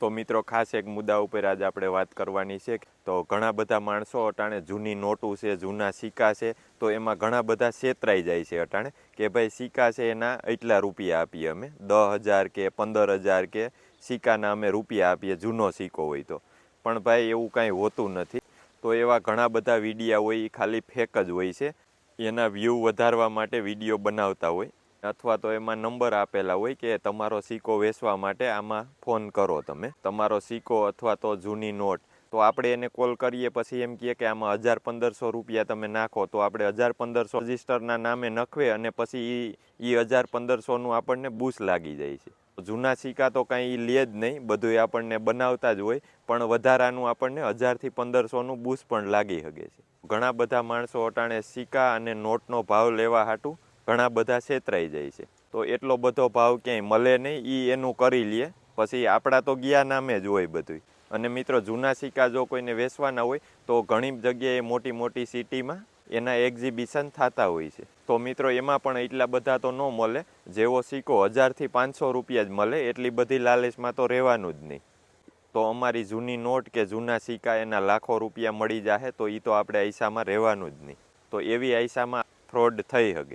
તો મિત્રો ખાસ એક મુદ્દા ઉપર આજે આપણે વાત કરવાની છે. તો ઘણા બધા માણસો અટાણે જૂની નોટું છે, જૂના સિક્કા છે, તો એમાં ઘણા બધા છેતરાઈ જાય છે અટાણે કે ભાઈ સિક્કા છે એના એટલા રૂપિયા આપીએ અમે 10,000 કે 15,000 કે સિક્કાના અમે રૂપિયા આપીએ જૂનો સિક્કો હોય તો. પણ ભાઈ એવું કાંઈ હોતું નથી. તો એવા ઘણા બધા વિડીયા હોય એ ખાલી ફેક જ હોય છે. એના વ્યૂ વધારવા માટે વિડીયો બનાવતા હોય અથવા તો એમાં નંબર આપેલા હોય કે તમારો સિક્કો વેચવા માટે આમાં ફોન કરો તમે. તમારો સિક્કો અથવા તો જૂની નોટ, તો આપણે એને કોલ કરીએ પછી એમ કહીએ કે આમાં 1,000-1,500 રૂપિયા તમે નાખો, તો આપણે 1,000-1,500 રજિસ્ટરના નામે નખવે અને પછી એ 1,000-1,500નું આપણને બૂસ લાગી જાય છે. જૂના સિક્કા તો કાંઈ લે જ નહીં, બધું આપણને બનાવતા જ હોય, પણ વધારાનું આપણને 1,000થી 1,500નું બૂસ પણ લાગી શકે છે. ઘણા બધા માણસો અટાણે સિક્કા અને નોટનો ભાવ લેવા હાટું ઘણા બધા છેતરાઈ જાય છે. તો એટલો બધો ભાવ ક્યાંય મળે નહીં, એ એનું કરી લે, પછી આપણા તો ગયા નામે જ હોય બધું. અને મિત્રો જૂના સિક્કા જો કોઈને વેચવાના હોય તો ઘણી જગ્યાએ મોટી મોટી સિટીમાં એના એક્ઝિબિશન થતા હોય છે. તો મિત્રો એમાં પણ એટલા બધા તો ન મળે, જેવો સિક્કો 1,000થી 500 રૂપિયા જ મળે, એટલી બધી લાલચમાં તો રહેવાનું જ નહીં. તો અમારી જૂની નોટ કે જૂના સિક્કા એના લાખો રૂપિયા મળી જાહે તો એ તો આપણે આયસામાં રહેવાનું જ નહીં. તો એવી આયસામાં ફ્રોડ થઈ શકે.